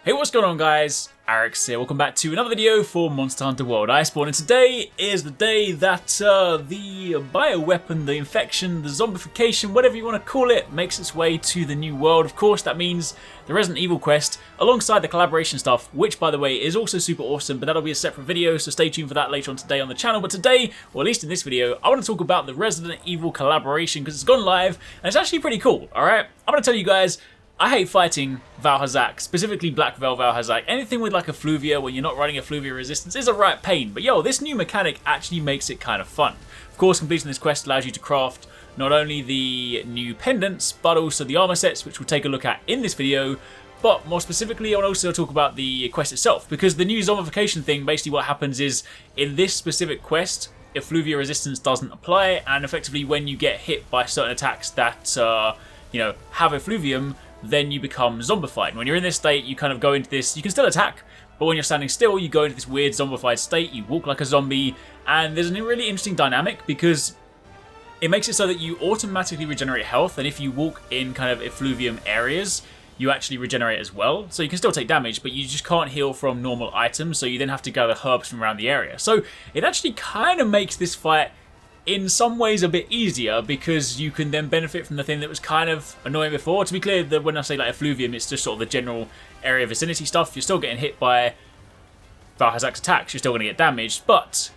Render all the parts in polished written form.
Hey, what's going on guys? Arekkz here, welcome back to another video for Monster Hunter World Iceborne, and today is the day that the bioweapon, the infection, the zombification, whatever you want to call it, makes its way to the new world. Of course, that means the Resident Evil quest, alongside the collaboration stuff, which by the way is also super awesome, but that'll be a separate video, so stay tuned for that later on today on the channel. But today, or at least in this video, I want to talk about the Resident Evil collaboration, because it's gone live, and it's actually pretty cool, alright? I'm going to tell you guys, I hate fighting Valhazak, specifically Black Veil Valhazak. Anything with like effluvia, when you're not running effluvia resistance, is a right pain. But yo, this new mechanic actually makes it kind of fun. Of course, completing this quest allows you to craft not only the new pendants, but also the armor sets, which we'll take a look at in this video. But more specifically, I will also talk about the quest itself, because the new zombification thing, basically what happens is, in this specific quest, effluvia resistance doesn't apply, and effectively when you get hit by certain attacks that, have effluvium, then you become zombified. And when you're in this state, you kind of go into this, you can still attack, but when you're standing still, you go into this weird zombified state, you walk like a zombie, and there's a really interesting dynamic because it makes it so that you automatically regenerate health, and if you walk in kind of effluvium areas, you actually regenerate as well. So you can still take damage, but you just can't heal from normal items, so you then have to gather herbs from around the area. So it actually kind of makes this fight in some ways a bit easier, because you can then benefit from the thing that was kind of annoying before. To be clear, that when I say like effluvium, it's just sort of the general area vicinity stuff. You're still getting hit by Valhazak's attacks, you're still going to get damaged, but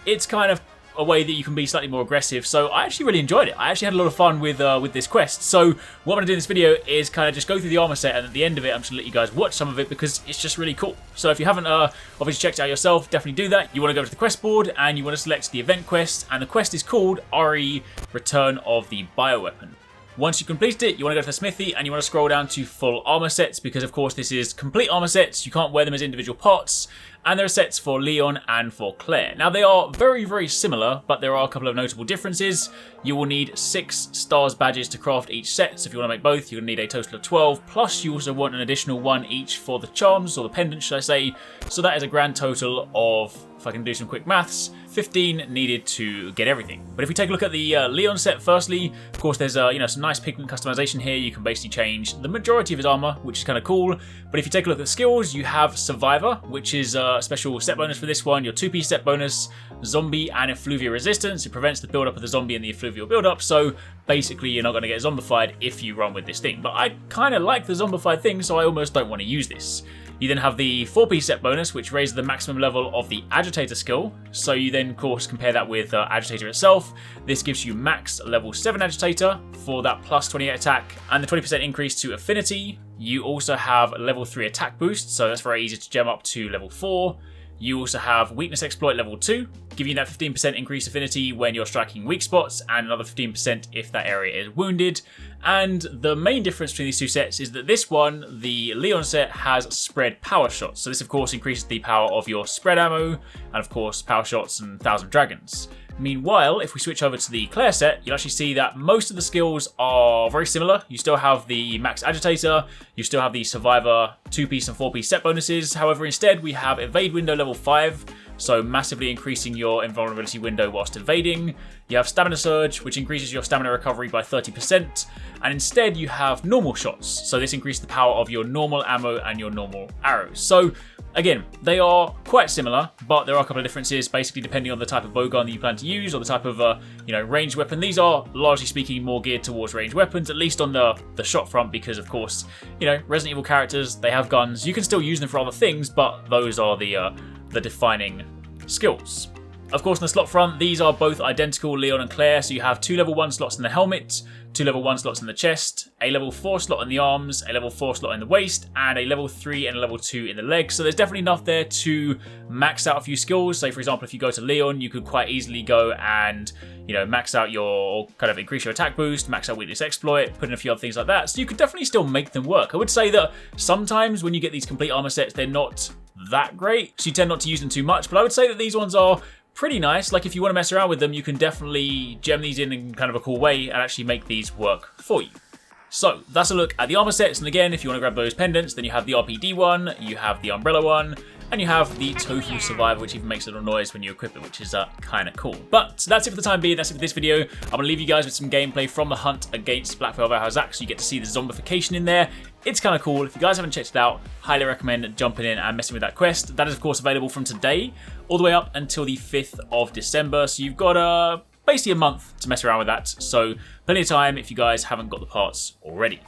it's kind of a way that you can be slightly more aggressive. So I actually really enjoyed it. I actually had a lot of fun with this quest. So what I'm going to do in this video is kind of just go through the armor set, and at the end of it I'm just going to let you guys watch some of it because it's just really cool. So if you haven't obviously checked it out yourself, definitely do that. You want to go to the quest board and you want to select the event quest, and the quest is called RE Return of the Bioweapon. Once you complete it, you want to go to the smithy and you want to scroll down to full armor sets, because of course this is complete armor sets. You can't wear them as individual parts, and there are sets for Leon and for Claire. Now they are very, very similar, but there are a couple of notable differences. You will need 6 stars badges to craft each set, so if you want to make both, you're going to need a total of 12, plus you also want an additional 1 each for the charms, or the pendants should I say, so that is a grand total of, if I can do some quick maths, 15 needed to get everything. But if we take a look at the Leon set firstly, of course there's some nice pigment customization here. You can basically change the majority of his armor, which is kind of cool. But if you take a look at the skills, you have Survivor, which is a special set bonus for this one, your 2-piece set bonus, Zombie and Effluvia Resistance. It prevents the build-up of the zombie and the effluvial build-up, so basically you're not going to get zombified if you run with this thing. But I kind of like the zombified thing, so I almost don't want to use this. You then have the 4-piece set bonus, which raises the maximum level of the Agitator skill. So you then, of course, compare that with Agitator itself. This gives you max level 7 Agitator for that plus 28 attack and the 20% increase to Affinity. You also have level 3 attack boost, so that's very easy to gem up to level 4. You also have Weakness Exploit level 2, giving you that 15% increased affinity when you're striking weak spots, and another 15% if that area is wounded. And the main difference between these two sets is that this one, the Leon set, has spread power shots. So this of course increases the power of your spread ammo, and of course power shots and 1000 dragons. Meanwhile, if we switch over to the Claire set, you'll actually see that most of the skills are very similar. You still have the Max Agitator, you still have the Survivor 2-piece and 4-piece set bonuses. However, instead we have Evade Window level 5, so massively increasing your invulnerability window whilst evading. You have Stamina Surge, which increases your stamina recovery by 30%, and instead you have normal shots, so this increases the power of your normal ammo and your normal arrows. So again, they are quite similar, but there are a couple of differences, basically depending on the type of bowgun that you plan to use, or the type of ranged weapon. These are, largely speaking, more geared towards ranged weapons, at least on the shot front, because of course, Resident Evil characters, they have guns. You can still use them for other things, but those are the defining skills. Of course, on the slot front, these are both identical, Leon and Claire, so you have 2 level 1 slots in the helmet, 2 level 1 slots in the chest, a level 4 slot in the arms, a level 4 slot in the waist, and a level 3 and a level 2 in the legs. So there's definitely enough there to max out a few skills. Say, for example, if you go to Leon, you could quite easily go and, max out your, kind of increase your attack boost, max out Weakness Exploit, put in a few other things like that. So you could definitely still make them work. I would say that sometimes when you get these complete armor sets, they're not that great, so you tend not to use them too much, but I would say that these ones are pretty nice. Like, if you want to mess around with them, you can definitely gem these in kind of a cool way and actually make these work for you. So that's a look at the armor sets, and again, if you want to grab those pendants, then you have the RPD one, you have the umbrella one, and you have the Tofu Survivor, which even makes a little noise when you equip it, which is kind of cool. But that's it for the time being. That's it for this video. I'm going to leave you guys with some gameplay from the hunt against Black Velvet Arekkz, so you get to see the zombification in there. It's kind of cool. If you guys haven't checked it out, highly recommend jumping in and messing with that quest. That is, of course, available from today all the way up until the 5th of December. So you've got basically a month to mess around with that. So plenty of time if you guys haven't got the parts already.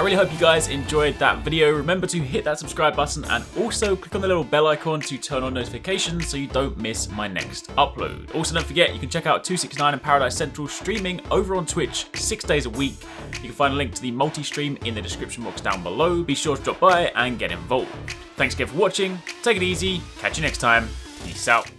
really hope you guys enjoyed that video. Remember to hit that subscribe button and also click on the little bell icon to turn on notifications so you don't miss my next upload. Also, don't forget, you can check out 269 and Paradise Central streaming over on Twitch 6 days a week. You can find a link to the multi-stream in the description box down below. Be sure to drop by and get involved. Thanks again for watching. Take it easy. Catch you next time. Peace out.